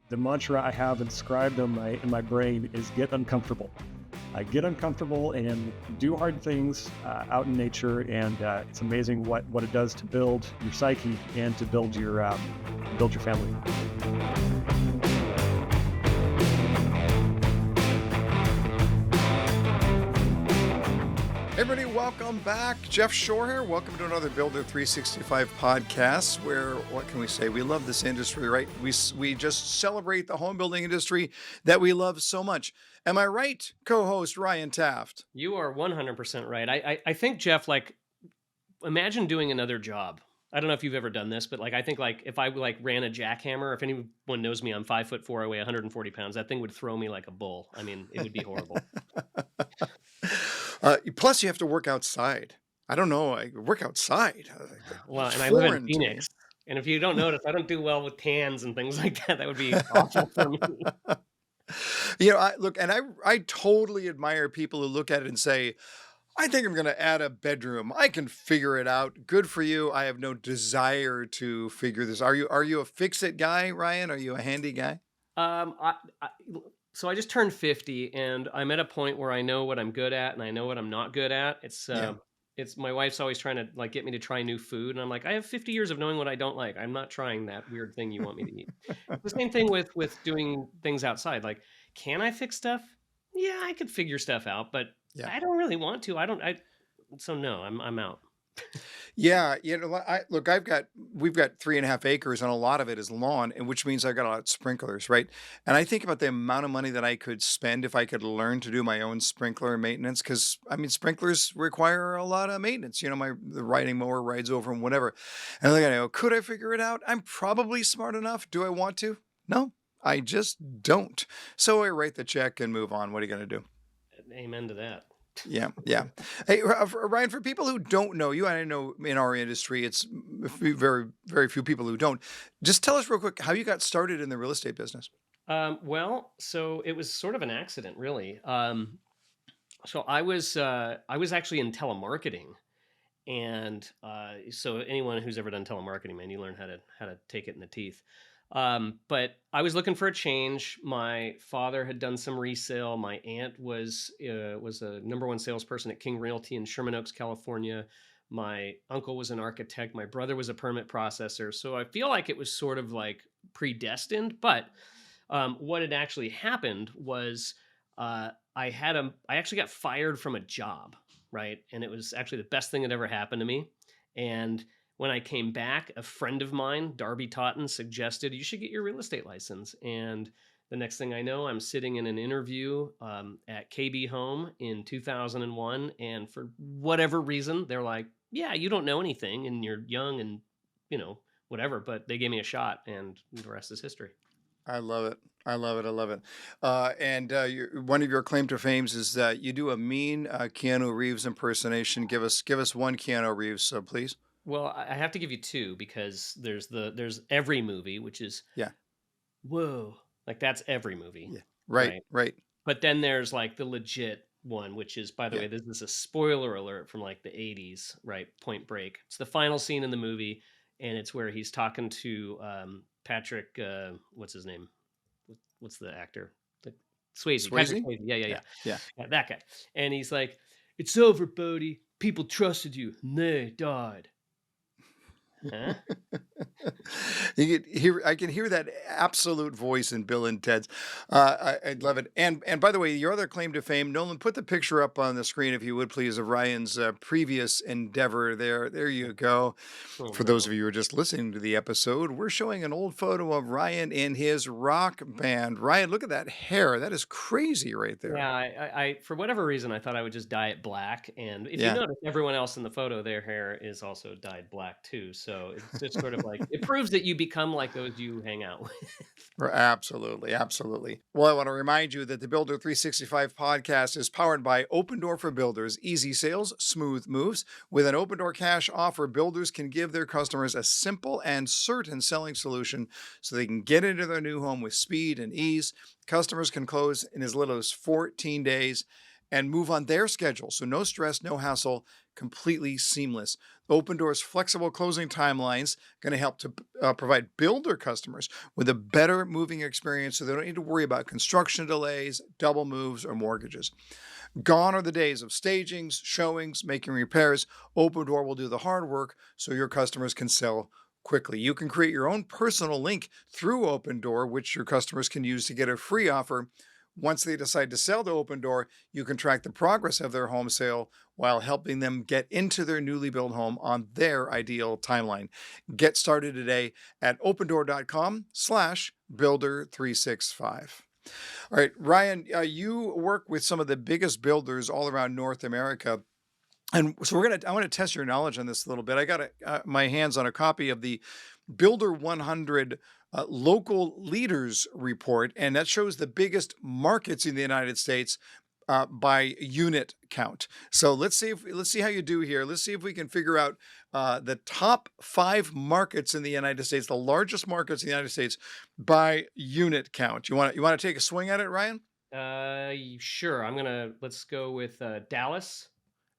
the mantra I have inscribed on in my brain is get uncomfortable. Get uncomfortable and do hard things out in nature, and it's amazing what it does to build your psyche and to build your family. Hey everybody, welcome back. Jeff Shore here. Welcome to another Builder365 podcast where, what can we say? We love this industry, right? We just celebrate the home building industry that we love so much. Am I right, co-host Ryan Taft? You are 100% right. I think, Jeff, like, imagine doing another job. I don't know if you've ever done this, but I think if I ran a jackhammer, if anyone knows me, I'm 5'4", I weigh 140 pounds. That thing would throw me like a bull. I mean, it would be horrible. Plus, you have to work outside. I don't know. I work outside. Well, and I live in Phoenix. And if you don't notice, I don't do well with tans and things like that. That would be awful for me. I totally admire people who look at it and say, I think I'm going to add a bedroom. I can figure it out. Good for you. I have no desire to figure this. Are you a fix-it guy, Ryan? Are you a handy guy? So I just turned 50, and I'm at a point where I know what I'm good at and I know what I'm not good at. It's my wife's always trying to get me to try new food, and I'm like, I have 50 years of knowing what I don't like. I'm not trying that weird thing you want me to eat. The same thing with doing things outside. Like, can I fix stuff? Yeah, I could figure stuff out, but I don't really want to. So no, I'm out. Yeah, we've got 3.5 acres and a lot of it is lawn, and which means I've got a lot of sprinklers, right? And I think about the amount of money that I could spend if I could learn to do my own sprinkler maintenance, because I mean, sprinklers require a lot of maintenance. The riding mower rides over them, whatever. And I go, could I figure it out? I'm probably smart enough. Do I want to? No, I just don't. So I write the check and move on. What are you going to do? Amen to that. Yeah. Hey, Ryan, for people who don't know you, and I know in our industry, it's very, very few people who don't. Just tell us real quick how you got started in the real estate business. So it was sort of an accident, really. So I was actually in telemarketing, and so anyone who's ever done telemarketing, man, you learn how to take it in the teeth. But I was looking for a change. My father had done some resale. My aunt was a number one salesperson at King Realty in Sherman Oaks, California. My uncle was an architect. My brother was a permit processor. So I feel like it was sort of like predestined. But what had actually happened was I actually got fired from a job, right? And it was actually the best thing that ever happened to me. And when I came back, a friend of mine, Darby Totten, suggested you should get your real estate license. And the next thing I know, I'm sitting in an interview at KB Home in 2001. And for whatever reason, they're like, yeah, you don't know anything and you're young and, whatever. But they gave me a shot and the rest is history. I love it. I love it. And one of your claim to fame is that you do a mean Keanu Reeves impersonation. Give us one Keanu Reeves, please. Well, I have to give you two because there's every movie, which is whoa, like that's every movie. Yeah. Right. But then there's like the legit one, which is, by the way, this is a spoiler alert from like the 80s, right? Point Break. It's the final scene in the movie, and it's where he's talking to Patrick, what's his name? What's the actor? Swayze. Swayze? Yeah, that guy. And he's like, "It's over, Bodie. People trusted you, and they died." Huh? I can hear that absolute voice in Bill and Ted's. I love it. And by the way, your other claim to fame, Nolan, put the picture up on the screen if you would please of Ryan's previous endeavor there. There you go. For those of you who are just listening to the episode, we're showing an old photo of Ryan in his rock band. Ryan, look at that hair. That is crazy right there. Yeah, I for whatever reason, I thought I would just dye it black. And if you notice, everyone else in the photo, their hair is also dyed black too. So it's just sort of like, it proves that you become like those you hang out with. Absolutely. Well, I want to remind you that the Builder 365 podcast is powered by Open Door for Builders. Easy sales, smooth moves. With an Open Door cash offer, builders can give their customers a simple and certain selling solution so they can get into their new home with speed and ease. Customers can close in as little as 14 days and move on their schedule. So no stress, no hassle. completely seamless. Open Door's flexible closing timelines going to help to provide builder customers with a better moving experience so they don't need to worry about construction delays, double moves, or mortgages. Gone are the days of stagings, showings, making repairs. Open Door will do the hard work so your customers can sell quickly. You can create your own personal link through Open Door, which your customers can use to get a free offer. Once they decide to sell to Open Door, you can track the progress of their home sale while helping them get into their newly built home on their ideal timeline. Get started today at opendoor.com/builder365. All right, Ryan, you work with some of the biggest builders all around North America. And so I want to test your knowledge on this a little bit. I got my hands on a copy of the Builder 100 local leaders report, and that shows the biggest markets in the United States by unit count. So let's see how you do here. Let's see if we can figure out the top 5 markets in the United States, the largest markets in the United States by unit count. You want to take a swing at it, Ryan? Sure. Let's go with Dallas.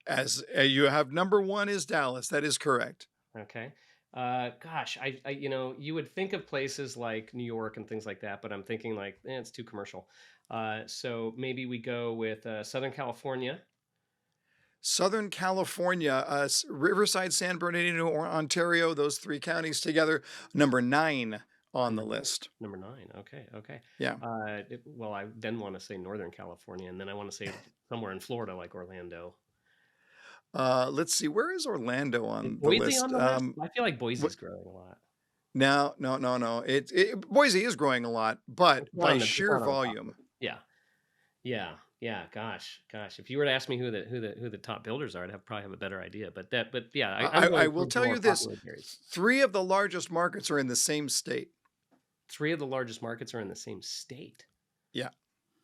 As you have, number 1 is Dallas. That is correct. Okay. Gosh, you would think of places like New York and things like that, but I'm thinking like, it's too commercial. So maybe we go with Southern California. Southern California, Riverside, San Bernardino, or Ontario, those 3 counties together, number 9 on the list. Number 9. Okay. Yeah. Well, I then want to say Northern California, and then I want to say somewhere in Florida, like Orlando. Let's see. Where is Orlando Is on the Boise list? on the list? I feel like Boise's growing a lot. No. Boise is growing a lot, but It's not by on the- it's sheer not on top. volume. Yeah. Gosh. If you were to ask me who the top builders are, probably have a better idea. But yeah, I'm going I for will the tell more you this: popular areas. 3 of the largest markets are in the same state. 3 of the largest markets are in the same state. Yeah,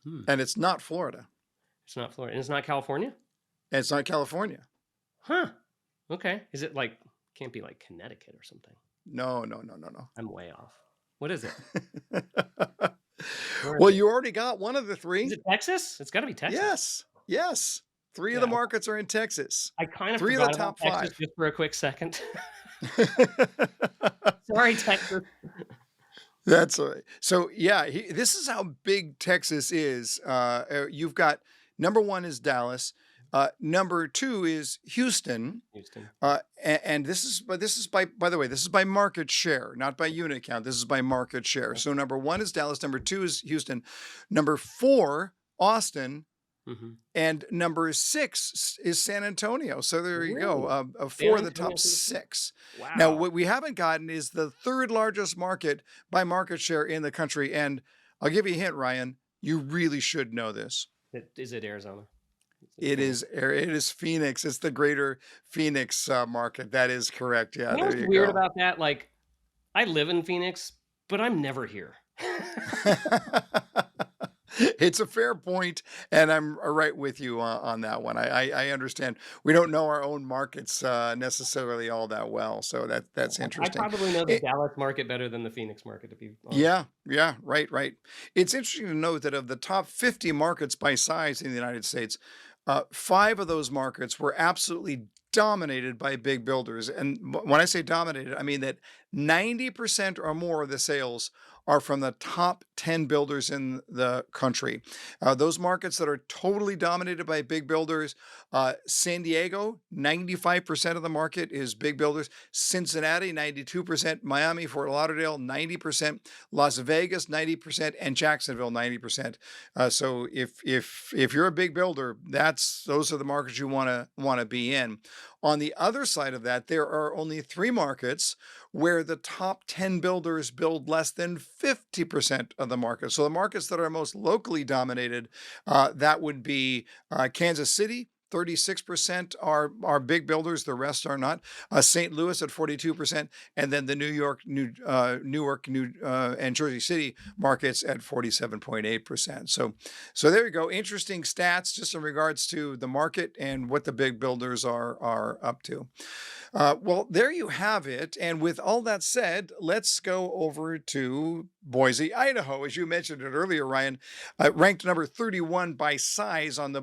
Hmm. and it's not Florida, It's not Florida, and it's not California. and it's not California. Huh. Okay. Is it like, can't be like Connecticut or something? No. I'm way off. What is it? Well, you already got one of the 3. Is it Texas? It's got to be Texas. Yes. 3 of Yeah. the markets are in Texas. I kind of 3 of the forgot about top Texas 5. just for a quick second. Sorry, Texas. That's all right. So yeah, this is how big Texas is. You've got number 1 is Dallas. Number 2 is Houston. And this is by the way, this is by market share, not by unit count. This is by market share. Okay. So number 1 is Dallas. Number 2 is Houston. Number 4, Austin. Mhm. And number 6 is San Antonio. So there you Really? go. San 4 of the Antonio top to the 6. Now, Wow. what we haven't gotten is the 3rd largest market by market share in the country. And I'll give you a hint, Ryan. You really should know this. Is it Arizona? It is Phoenix. It's the greater Phoenix market. That is correct. Yeah, You know there what's you weird go. about that? Like, I live in Phoenix, but I'm never here. It's a fair point, and I'm right with you on that one. I understand. We don't know our own markets necessarily all that well, so that's I interesting. probably know the It- Dallas market better than the Phoenix market, to be honest. yeah, right. It's interesting to note that of the top 50 markets by size in the United States, 5 of those markets were absolutely dominated by big builders. And when I say dominated, I mean that 90% or more of the sales are from the top 10 builders in the country. Those markets that are totally dominated by big builders, San Diego, 95% of the market is big builders. Cincinnati, 92%. Miami, Fort Lauderdale, 90%. Las Vegas, 90%. And Jacksonville, 90%. So if you're a big builder, those are the markets you want to be in. On the other side of that, there are only 3 markets where the top 10 builders build less than 50% of the market. So the markets that are most locally dominated, that would be Kansas City. 36% are big builders. The rest are not. St. Louis at 42%, and then the Newark, and Jersey City markets at 47.8%. So there you go. Interesting stats just in regards to the market and what the big builders are up to. Well, there you have it. And with all that said, let's go over to Boise, Idaho. As you mentioned it earlier, Ryan, ranked number 31 by size on the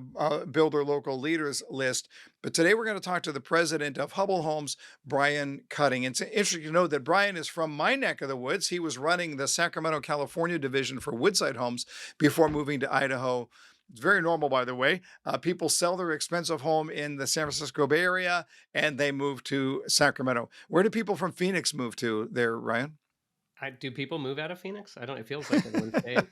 Builder Local Leaders readers list. But today we're going to talk to the president of Hubble Homes, Brian Cutting. It's interesting to know that Brian is from my neck of the woods. He was running the Sacramento, California division for Woodside Homes before moving to Idaho. It's very normal, by the way. People sell their expensive home in the San Francisco Bay Area and they move to Sacramento. Where do people from Phoenix move to there, Ryan? Do people move out of Phoenix? I don't. It feels like everyone stays.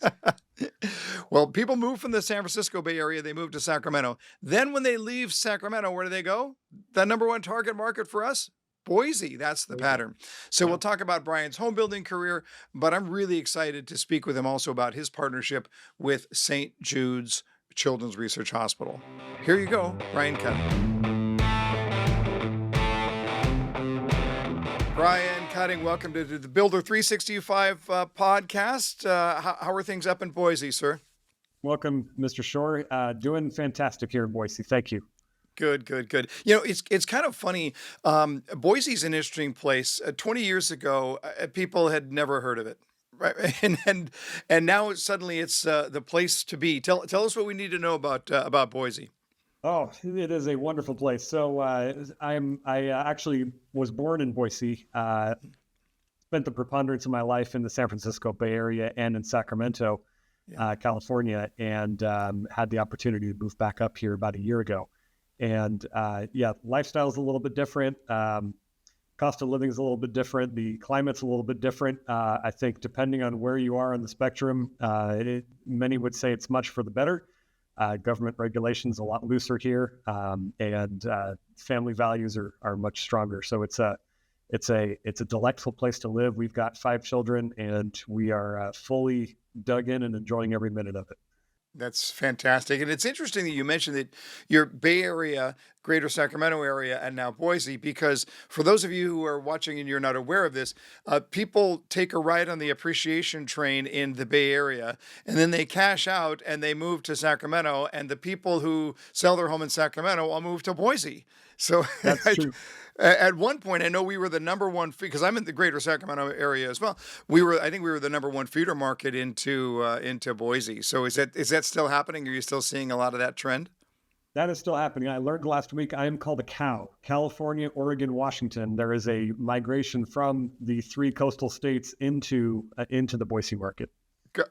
Well, people move from the San Francisco Bay Area, they move to Sacramento. Then when they leave Sacramento, where do they go? The number one target market for us? Boise. That's the pattern. So Yeah. we'll talk about Brian's home building career, but I'm really excited to speak with him also about his partnership with St. Jude's Children's Research Hospital. Here you go, Brian Cutting. Brian Cutting, welcome to the Builder365 podcast. How are things up in Boise, sir? Welcome, Mr. Shore. Doing fantastic here in Boise. Thank you. Good, good, good. You know, it's kind of funny. Boise's an interesting place. 20 years ago, people had never heard of it, right? And now suddenly it's the place to be. Tell us what we need to know about Boise. Oh, it is a wonderful place. So I actually was born in Boise. Spent the preponderance of my life in the San Francisco Bay Area and in Sacramento, California, and had the opportunity to move back up here about a year ago. And lifestyle is a little bit different. Cost of living is a little bit different. The climate's a little bit different. I think depending on where you are on the spectrum, many would say it's much for the better. Government regulations a lot looser here, and family values are much stronger. So it's a delightful place to live. We've got 5 children, and we are fully dug in and enjoying every minute of it. That's fantastic. And it's interesting that you mentioned that your Bay Area, Greater Sacramento area, and now Boise, because for those of you who are watching and you're not aware of this, people take a ride on the appreciation train in the Bay Area, and then they cash out and they move to Sacramento, and the people who sell their home in Sacramento will move to Boise. So That's true. at one point, I know we were the number one, because I'm in the Greater Sacramento area as well. I think we were the number one feeder market into Boise. So is that still happening? Are you still seeing a lot of that trend? That is still happening. I learned last week I am called a cow. California, Oregon, Washington. There is a migration from the 3 coastal states into the Boise market.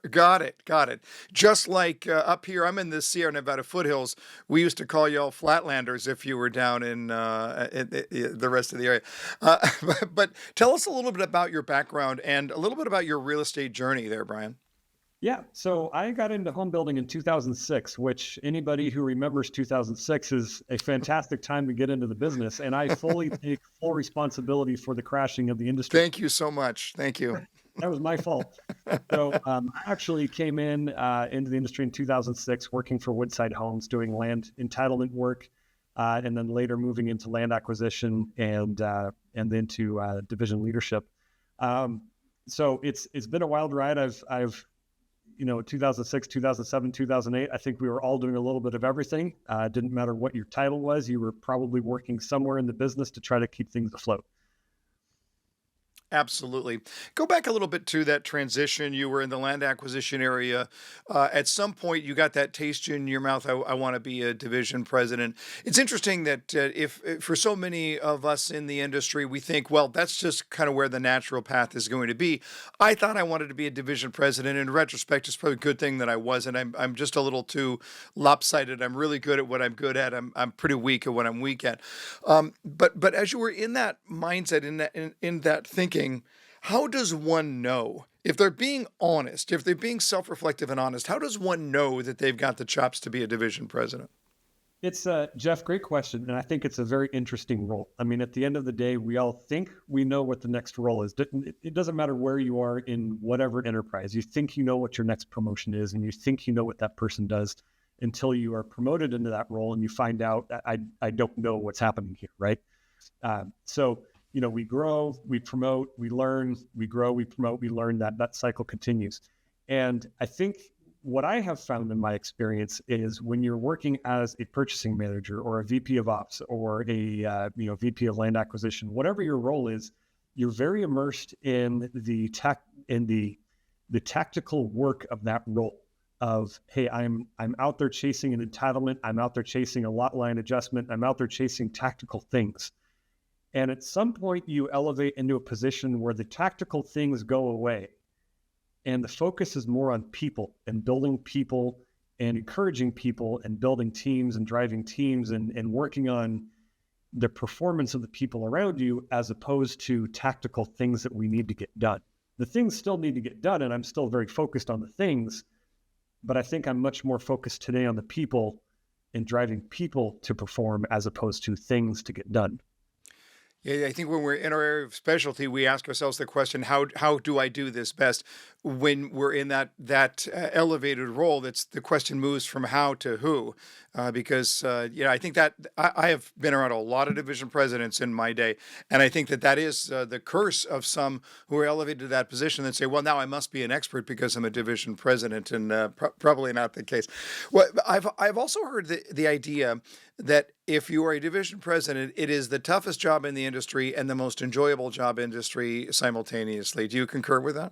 Got it. Just like up here, I'm in the Sierra Nevada foothills. We used to call y'all flatlanders if you were down in the rest of the area. But tell us a little bit about your background and a little bit about your real estate journey there, Brian. Yeah, so I got into home building in 2006, which anybody who remembers 2006 is a fantastic time to get into the business. And I fully take full responsibility for the crashing of the industry. Thank you so much. Thank you. That was my fault. So I actually came into the industry in 2006, working for Woodside Homes, doing land entitlement work, and then later moving into land acquisition and then to division leadership. So it's been a wild ride. I've 2006, 2007, 2008, I think we were all doing a little bit of everything. Didn't matter what your title was. You were probably working somewhere in the business to try to keep things afloat. Absolutely. Go back a little bit to that transition. You were in the land acquisition area. At some point, you got that taste in your mouth. I want to be a division president. It's interesting that if for so many of us in the industry, we think, well, that's just kind of where the natural path is going to be. I thought I wanted to be a division president. In retrospect, it's probably a good thing that I wasn't. I'm just a little too lopsided. I'm really good at what I'm good at. I'm pretty weak at what I'm weak at. But as you were in that mindset, in that thinking, how does one know, if they're being honest, if they're being self-reflective and honest, how does one know that they've got the chops to be a division president? It's Jeff, great question. And I think it's a very interesting role. I mean, at the end of the day, we all think we know what the next role is. It doesn't matter where you are in whatever enterprise. You think you know what your next promotion is, and you think you know what that person does until you are promoted into that role and you find out, I don't know what's happening here, right? So we grow, we promote, we learn, we grow, we promote, we learn. That cycle continues. And I think what I have found in my experience is when you're working as a purchasing manager or a VP of ops or a VP of land acquisition, whatever your role is, you're very immersed in the tactical work of that role. of, hey, I'm out there chasing an entitlement, I'm out there chasing a lot line adjustment, I'm out there chasing tactical things. And at some point you elevate into a position where the tactical things go away and the focus is more on people and building people and encouraging people and building teams and driving teams and working on the performance of the people around you, as opposed to tactical things that we need to get done. The things still need to get done, and I'm still very focused on the things, but I think I'm much more focused today on the people and driving people to perform as opposed to things to get done. Yeah, I think when we're in our area of specialty, we ask ourselves the question, how do I do this best? When we're in that elevated role, that's the question moves from how to who, because I think that I have been around a lot of division presidents in my day, and I think that is the curse of some who are elevated to that position that say, well, now I must be an expert because I'm a division president, and probably not the case. Well, I've also heard the idea that if you are a division president, it is the toughest job in the industry and the most enjoyable job industry simultaneously. Do you concur with that?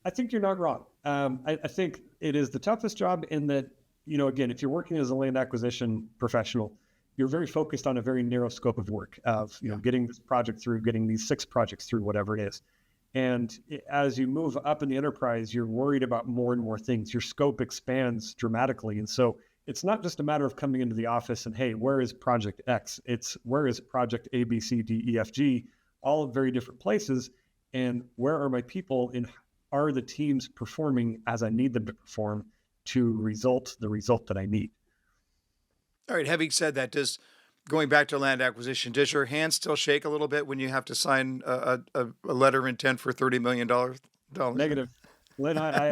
I think you're not wrong. I think it is the toughest job in that, again, if you're working as a land acquisition professional, you're very focused on a very narrow scope of work of, getting this project through, getting these 6 projects through, whatever it is. And as you move up in the enterprise, you're worried about more and more things. Your scope expands dramatically. And so it's not just a matter of coming into the office and, hey, where is project X? It's where is project A, B, C, D, E, F, G, all in very different places. And where are my people, and are the teams performing as I need them to perform to the result that I need? All right. Having said that, going back to land acquisition, does your hand still shake a little bit when you have to sign a letter of intent for $30 million? Negative. Lynn, I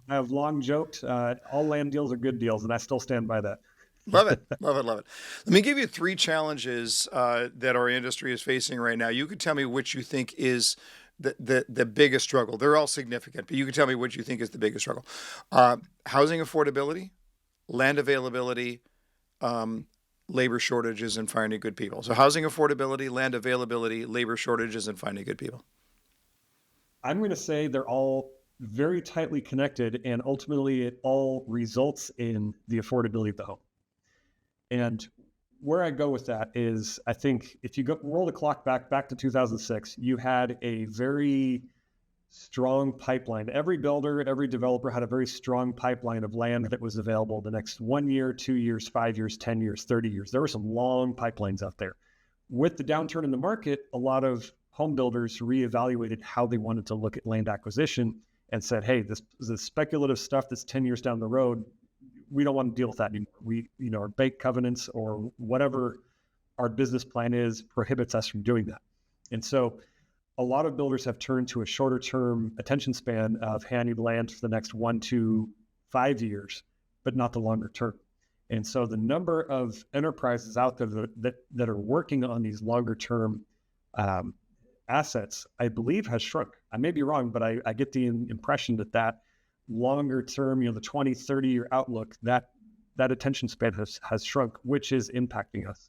have long joked, all land deals are good deals, and I still stand by that. Love it. Love it. Love it. Let me give you 3 challenges that our industry is facing right now. You could tell me which you think is the biggest struggle. They're all significant, but you can tell me what you think is the biggest struggle. Housing affordability, land availability, labor shortages, and finding good people. So housing affordability, land availability, labor shortages, and finding good people. I'm going to say they're all very tightly connected, and ultimately it all results in the affordability of the home. And where I go with that is, I think if you roll the clock back to 2006, you had a very strong pipeline. Every builder, every developer had a very strong pipeline of land that was available the next 1 year, 2 years, 5 years, 10 years, 30 years. There were some long pipelines out there. With the downturn in the market, a lot of home builders reevaluated how they wanted to look at land acquisition and said, hey, this speculative stuff that's 10 years down the road, we don't want to deal with that anymore. We, our bank covenants or whatever our business plan is prohibits us from doing that. And so a lot of builders have turned to a shorter term attention span of handing land for the next 1 to 5 years, but not the longer term. And so the number of enterprises out there that are working on these longer term assets, I believe, has shrunk. I may be wrong, but I get the impression that longer term, the 20, 30-year outlook, that attention span has shrunk, which is impacting us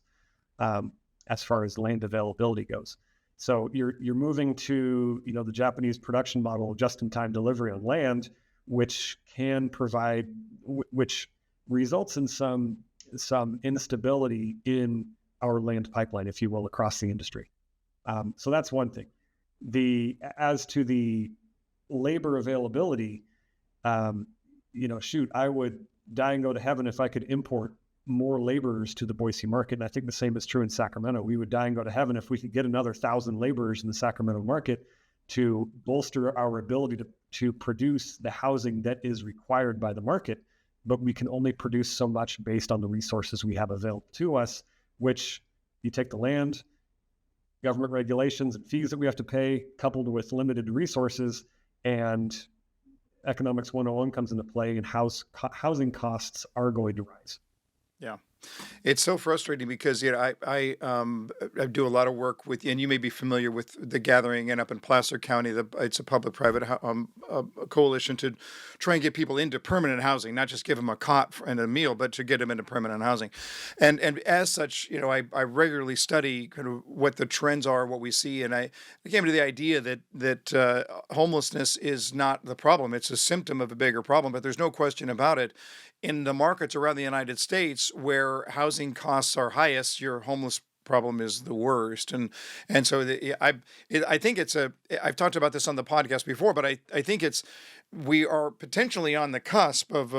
as far as land availability goes. So you're moving to, the Japanese production model, just-in-time delivery on land, which can provide, which results in some instability in our land pipeline, if you will, across the industry. So that's one thing. As to the labor availability, I would die and go to heaven if I could import more laborers to the Boise market. And I think the same is true in Sacramento. We would die and go to heaven if we could get another 1,000 laborers in the Sacramento market to bolster our ability to produce the housing that is required by the market. But we can only produce so much based on the resources we have available to us, which you take the land, government regulations and fees that we have to pay, coupled with limited resources, and economics 101 comes into play, and housing costs are going to rise. Yeah. It's so frustrating because I do a lot of work with, and you may be familiar with the gathering and up in Placer County. It's a public-private coalition to try and get people into permanent housing, not just give them a cot and a meal, but to get them into permanent housing. And as such, I regularly study kind of what the trends are, what we see, and I came to the idea that homelessness is not the problem; it's a symptom of a bigger problem. But there's no question about it, in the markets around the United States where housing costs are highest, your homeless problem is the worst. And so I think I've talked about this on the podcast before, but I think we are potentially on the cusp of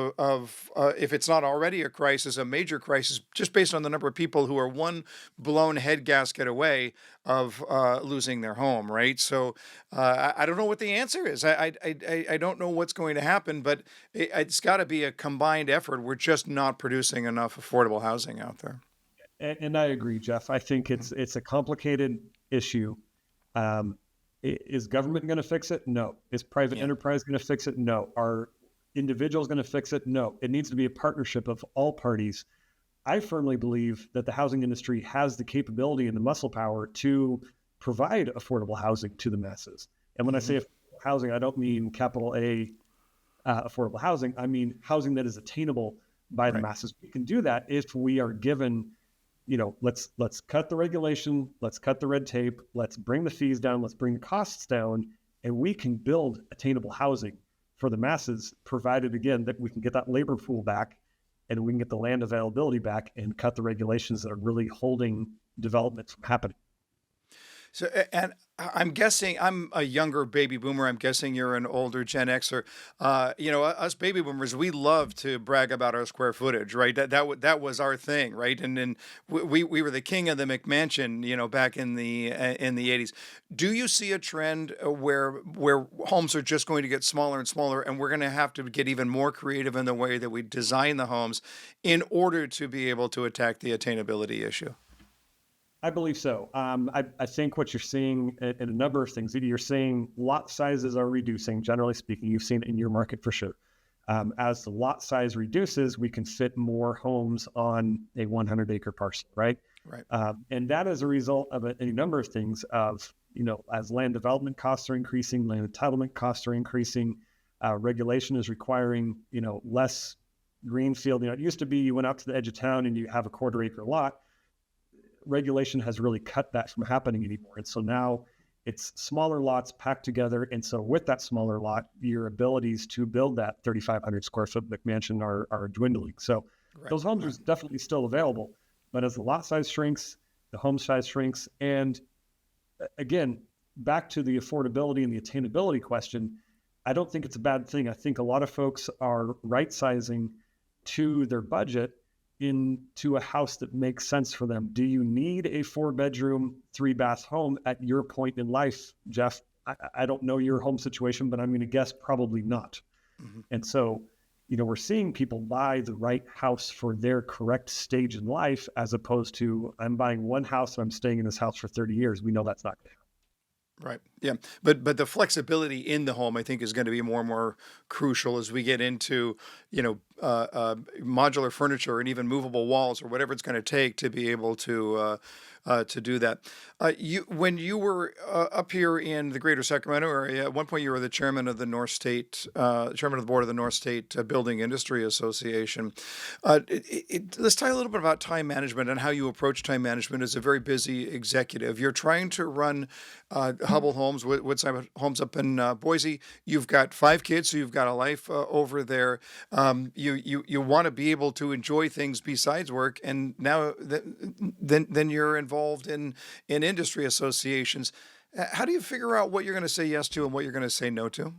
if it's not already a crisis, a major crisis, just based on the number of people who are one blown head gasket away of losing their home, right? So I don't know what the answer is. I don't know what's going to happen, but it's got to be a combined effort. We're just not producing enough affordable housing out there. And I agree, Jeff. I think it's a complicated issue. Is government going to fix it? No. Is private Yeah. enterprise going to fix it? No. Are individuals going to fix it? No. It needs to be a partnership of all parties. I firmly believe that the housing industry has the capability and the muscle power to provide affordable housing to the masses. And when I say hmm affordable housing, I don't mean capital A affordable housing. I mean housing that is attainable by the Right. masses. We can do that if we are given, let's cut the regulation, let's cut the red tape, let's bring the fees down, let's bring the costs down, and we can build attainable housing for the masses, provided again that we can get that labor pool back and we can get the land availability back and cut the regulations that are really holding development from happening. So, and I'm guessing I'm a younger baby boomer. I'm guessing you're an older Gen Xer. Us baby boomers, we love to brag about our square footage, right? That was our thing, right? And then we were the king of the McMansion, back in the 80s. Do you see a trend where homes are just going to get smaller and smaller, and we're going to have to get even more creative in the way that we design the homes in order to be able to attack the attainability issue? I believe so. I think what you're seeing in a number of things, you're seeing lot sizes are reducing, generally speaking. You've seen it in your market for sure. As the lot size reduces, we can fit more homes on a 100-acre parcel, right? Right. And that is a result of a number of things of, as land development costs are increasing, land entitlement costs are increasing, regulation is requiring, less greenfield. It used to be you went out to the edge of town and you have a 1/4-acre lot. Regulation has really cut that from happening anymore. And so now it's smaller lots packed together. And so with that smaller lot, your abilities to build that 3,500 square foot McMansion are dwindling. So Right. those homes are Right. definitely still available. But as the lot size shrinks, the home size shrinks. And again, back to the affordability and the attainability question, I don't think it's a bad thing. I think a lot of folks are right sizing to their budget into a house that makes sense for them. Do you need a 4-bedroom, 3-bath home at your point in life, Jeff? I don't know your home situation, but I'm going to guess probably not. Mhm. And so, we're seeing people buy the right house for their correct stage in life, as opposed to I'm buying one house and I'm staying in this house for 30 years. We know that's not going to Right. Yeah. But the flexibility in the home, I think, is going to be more and more crucial as we get into, modular furniture and even movable walls or whatever it's going to take to be able to do that. When you were up here in the Greater Sacramento area, at one point you were the chairman of the chairman of the board of the North State Building Industry Association. Let's talk a little bit about time management and how you approach time management as a very busy executive. You're trying to run Hubble Homes, Woodside Homes up in Boise. You've got 5 kids, so you've got a life over there. You want to be able to enjoy things besides work, and now then you're involved in industry associations. How do you figure out what you're going to say yes to and what you're going to say no to?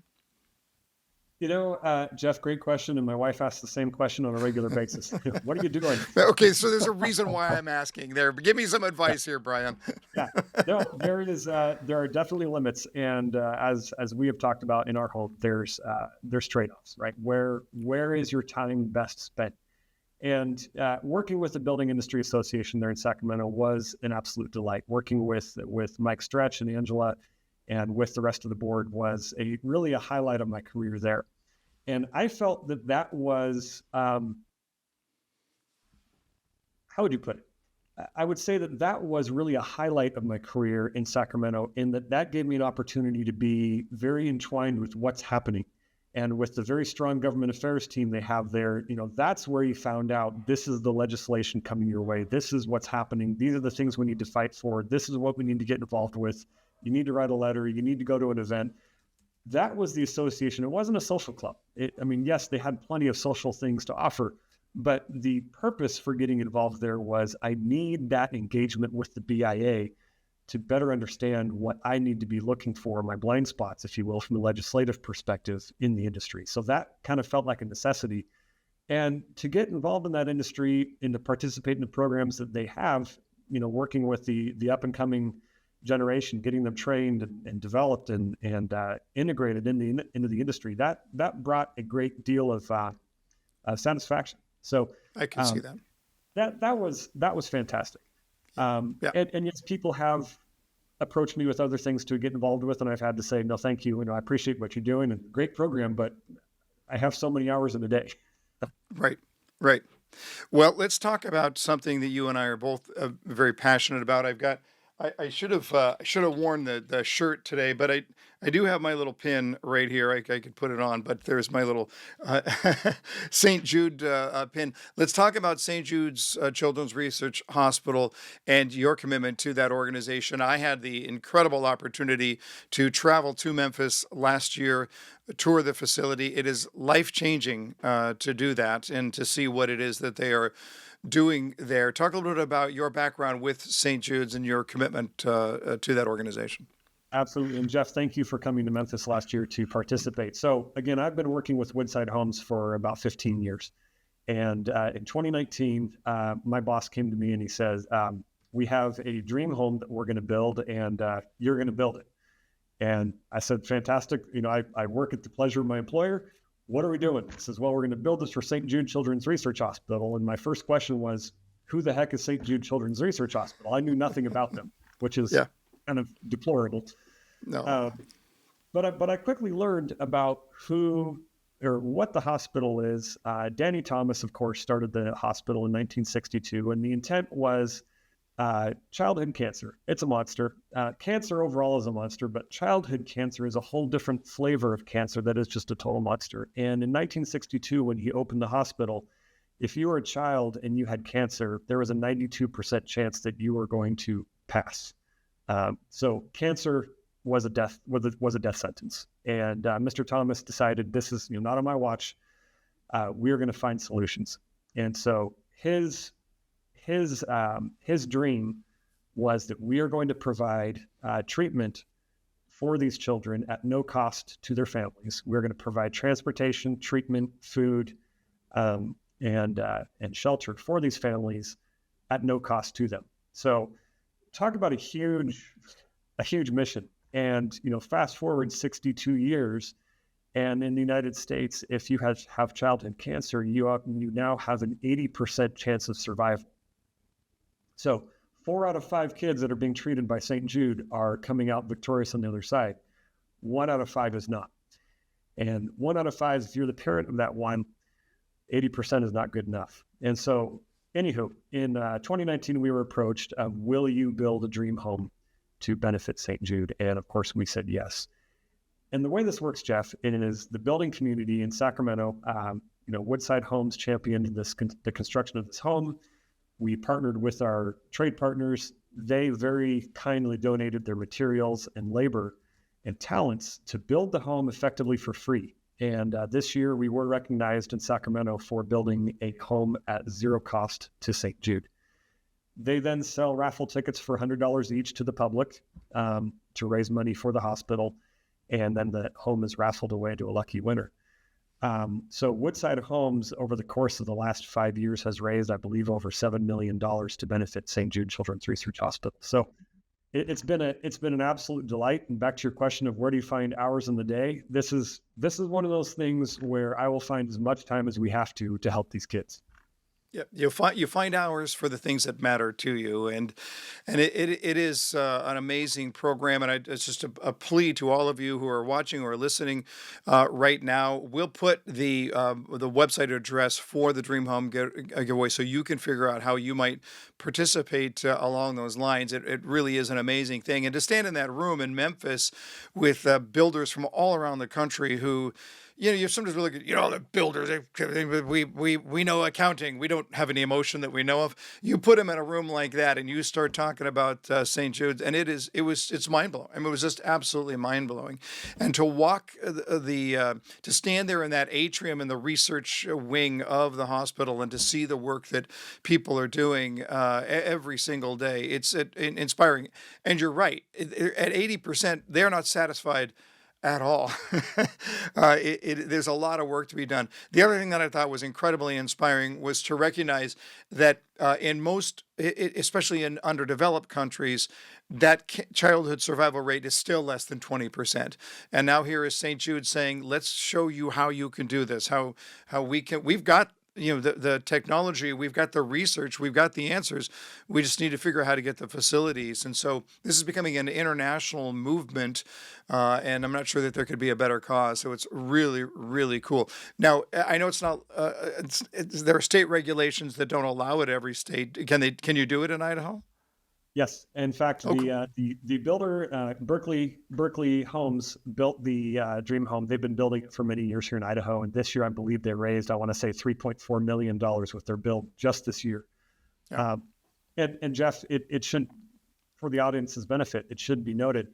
Jeff, great question. And my wife asks the same question on a regular basis. What are you doing? Okay, so there's a reason why I'm asking there. Give me some advice here, Brian. Yeah, no, there are definitely limits. And as we have talked about in our home, there's trade-offs, right? Where is your time best spent? And working with the Building Industry Association there in Sacramento was an absolute delight. Working with Mike Stretch and Angela and with the rest of the board was really a highlight of my career there. And I felt that was how would you put it? I would say that that was really a highlight of my career in Sacramento, in that that gave me an opportunity to be very entwined with what's happening. And with the very strong government affairs team they have there, that's where you found out this is the legislation coming your way. This is what's happening. These are the things we need to fight for. This is what we need to get involved with. You need to write a letter. You need to go to an event. That was the association. It wasn't a social club. Yes, they had plenty of social things to offer, but the purpose for getting involved there was I need that engagement with the BIA to better understand what I need to be looking for, my blind spots, if you will, from a legislative perspective in the industry. So that kind of felt like a necessity. And to get involved in that industry and to participate in the programs that they have, working with the up and coming generation, getting them trained and developed and integrated into the industry, that brought a great deal of satisfaction. So I can see that. That was fantastic. And yes, people have approached me with other things to get involved with, and I've had to say, no, thank you. I appreciate what you're doing and great program, but I have so many hours in a day. Right. Well, let's talk about something that you and I are both very passionate about. I should have worn the shirt today, but I do have my little pin right here. I could put it on, but there's my little St. Jude pin. Let's talk about St. Jude's Children's Research Hospital and your commitment to that organization. I had the incredible opportunity to travel to Memphis last year, tour the facility. It is life-changing to do that and to see what it is that they are doing there. Talk a little bit about your background with St. Jude's and your commitment to that organization. Absolutely. And Jeff, thank you for coming to Memphis last year to participate. So again, I've been working with Woodside Homes for about 15 years. And in 2019, my boss came to me and he says, we have a dream home that we're going to build and you're going to build it. And I said, fantastic. I work at the pleasure of my employer. What are we doing? He says, well, we're going to build this for St. Jude Children's Research Hospital. And my first question was, who the heck is St. Jude Children's Research Hospital? I knew nothing about them, which is kind of deplorable. No. But I quickly learned about who or what the hospital is. Danny Thomas, of course, started the hospital in 1962, and the intent was childhood cancer. It's a monster. Cancer overall is a monster, but childhood cancer is a whole different flavor of cancer that is just a total monster. And in 1962, when he opened the hospital, if you were a child and you had cancer, there was a 92% chance that you were going to pass. So cancer was a death sentence. And Mr. Thomas decided, this is not on my watch. We're going to find solutions. And so his dream was that we are going to provide treatment for these children at no cost to their families. We're going to provide transportation, treatment, food, and shelter for these families at no cost to them. So talk about a huge mission. And fast forward 62 years, and in the United States, if you have childhood cancer, you now have an 80% chance of survival. So 4 out of 5 kids that are being treated by St. Jude are coming out victorious on the other side. 1 out of 5 is not. And 1 out of 5, if you're the parent of that one, 80% is not good enough. And so, anywho, in 2019, we were approached, will you build a dream home to benefit St. Jude? And of course, we said yes. And the way this works, Jeff, it is the building community in Sacramento, Woodside Homes championed the construction of this home. We partnered with our trade partners. They very kindly donated their materials and labor and talents to build the home effectively for free. And this year we were recognized in Sacramento for building a home at zero cost to St. Jude. They then sell raffle tickets for $100 each to the public to raise money for the hospital. And then the home is raffled away to a lucky winner. So Woodside Homes, over the course of the last 5 years, has raised, I believe, over $7 million to benefit St. Jude Children's Research Hospital. So it's been an absolute delight. And back to your question of where do you find hours in the day? This is one of those things where I will find as much time as we have to help these kids. Yep, you find hours for the things that matter to you, and it is an amazing program, and it's just a plea to all of you who are watching or listening right now. We'll put the website address for the Dream Home giveaway, so you can figure out how you might participate along those lines. It really is an amazing thing, and to stand in that room in Memphis with builders from all around the country who you sometimes really good, the builders, we know accounting. We don't have any emotion that we know of. You put them in a room like that and you start talking about St. Jude's, and it's mind blowing. I mean, it was just absolutely mind blowing. And to walk to stand there in that atrium in the research wing of the hospital and to see the work that people are doing every single day, it's inspiring. And you're right. At 80%, they're not satisfied at all. There's a lot of work to be done. The other thing that I thought was incredibly inspiring was to recognize that in most, especially in underdeveloped countries, that childhood survival rate is still less than 20%. And now here is St. Jude saying, let's show you how you can do this, how we've got the technology, we've got the research, we've got the answers. We just need to figure out how to get the facilities. And so this is becoming an international movement, and I'm not sure that there could be a better cause. So it's really, really cool. Now, I know it's not. There are state regulations that don't allow it every state. Can you do it in Idaho? Yes. In fact, Oh, cool. the builder, Berkeley Homes built the Dream Home. They've been building it for many years here in Idaho, and this year I believe they raised, I want to say, $3.4 million with their build just this year. Yeah. And Jeff, it shouldn't, for the audience's benefit, it should be noted.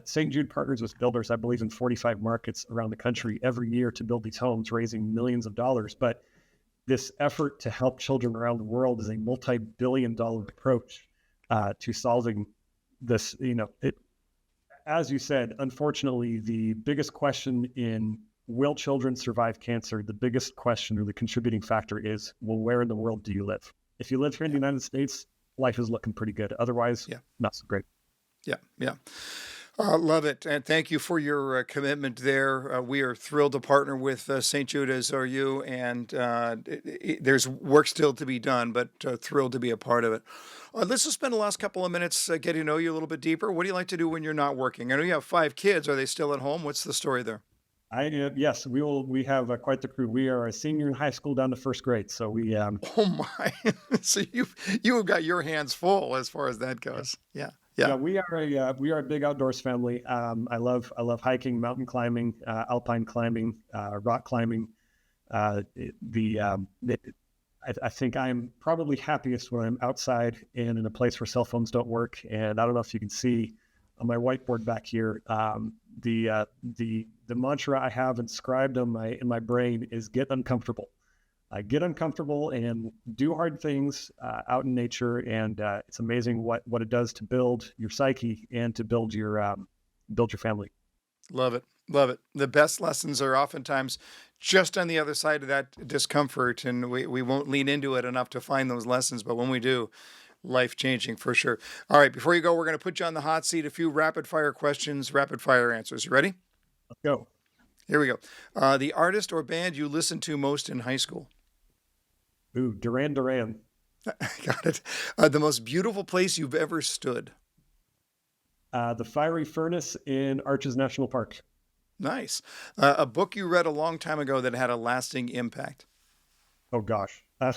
St. Jude partners with builders, I believe, in 45 markets around the country every year to build these homes, raising millions of dollars. But this effort to help children around the world is a multi-billion-dollar approach to solving this. As you said, unfortunately, the biggest question in will children survive cancer, the biggest question or the contributing factor is, well, where in the world do you live? If you live here in the United States, life is looking pretty good. Otherwise, Yeah. not so great. Yeah. Yeah. Love it. And thank you for your commitment there. We are thrilled to partner with St. Jude, as are you. And there's work still to be done, but thrilled to be a part of it. Let's just spend the last couple of minutes getting to know you a little bit deeper. What do you like to do when you're not working? I know you have 5 kids. Are they still at home? What's the story there? Yes, we have quite the crew. We are a senior in high school down to first grade. So Oh my! So you've got your hands full as far as that goes. Yeah. yeah, Yeah. we are a big outdoors family. I love hiking, mountain climbing, alpine climbing, rock climbing. Uh, the I think I'm probably happiest when I'm outside and in a place where cell phones don't work. And I don't know if you can see on my whiteboard back here, the mantra I have inscribed on in my brain is get uncomfortable. I get uncomfortable and do hard things out in nature, and it's amazing what it does to build your psyche and to build your family. Love it. Love it. The best lessons are oftentimes just on the other side of that discomfort, and we won't lean into it enough to find those lessons. But when we do, life changing for sure. All right, before you go, we're going to put you on the hot seat. A few rapid fire questions, rapid fire answers. You ready? Let's go. Here we go. The artist or band you listened to most in high school? Ooh, Duran Duran. Got it. The most beautiful place you've ever stood? The fiery furnace in Arches National Park. Nice. A book you read a long time ago that had a lasting impact? Oh gosh. I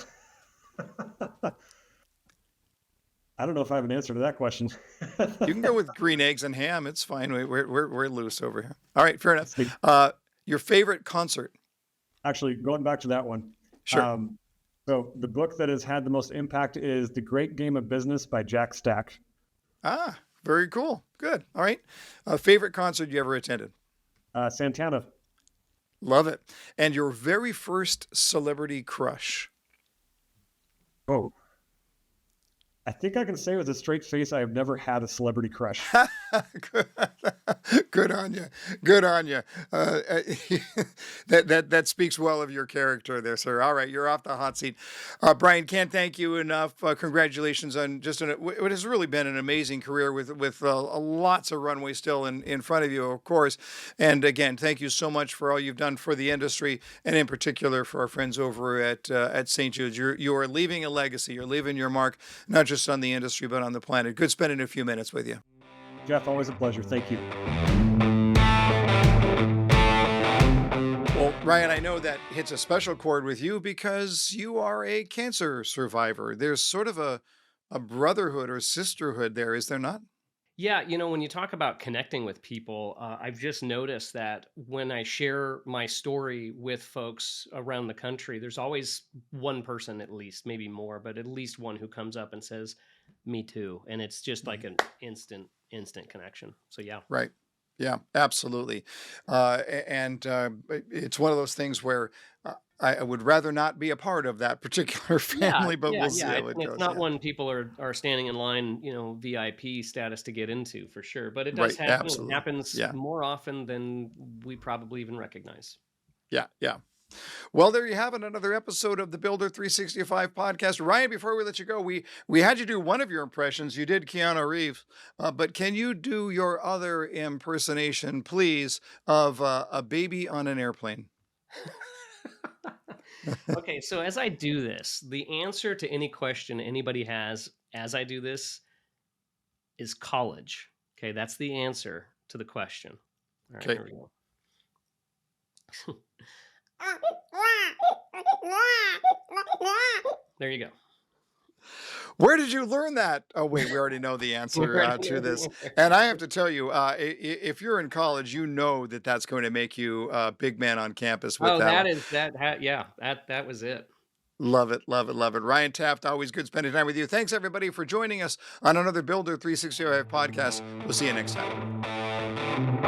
don't know if I have an answer to that question. You can go with green eggs and ham. It's fine. We're loose over here. All right, fair enough. See, Your favorite concert? actually, going back to that one. Sure. So the book that has had the most impact is The Great Game of Business by Jack Stack. Ah, very cool. Good. All right. Favorite concert you ever attended? Santana. Love it. And your very first celebrity crush? Oh, I think I can say with a straight face, I have never had a celebrity crush. Good, good on you. Good on you. That speaks well of your character there, sir. All right, you're off the hot seat. Brian, can't thank you enough. Congratulations on just what has really been an amazing career with lots of runway still in front of you, of course. And again, thank you so much for all you've done for the industry, and in particular for our friends over at St. Jude's. You are leaving a legacy. You're leaving your mark, not just on the industry, but on the planet. Good spending a few minutes with you. Jeff, always a pleasure. Thank you. Well, Ryan, I know that hits a special chord with you because you are a cancer survivor. There's sort of a brotherhood or sisterhood there, is there not? Yeah, when you talk about connecting with people, I've just noticed that when I share my story with folks around the country, there's always one person, at least, maybe more, but at least one who comes up and says, "Me too," and it's just like an instant connection. So yeah. Right. Yeah, absolutely. It's one of those things where I would rather not be a part of that particular Yeah, family, but yeah, we'll see yeah. how it It's goes. not Yeah. one people are standing in line, VIP status to get into for sure. But it does Right. happen. It Absolutely. happens Yeah. more often than we probably even recognize. Yeah. Yeah. Well, there you have it. Another episode of the Builder 365 podcast. Ryan, before we let you go, we had you do one of your impressions. You did Keanu Reeves, but can you do your other impersonation, please, of a baby on an airplane? Okay, so as I do this, the answer to any question anybody has as I do this is college. Okay, that's the answer to the question. All right, Okay. here we go. There you go. Where did you learn that? Oh, wait, we already know the answer to this. And I have to tell you, if you're in college, you know that that's going to make you a big man on campus with Oh, that one. yeah, that was it. Love it, love it, love it. Ryan Taft, always good spending time with you. Thanks, everybody, for joining us on another Builder 365 podcast. We'll see you next time.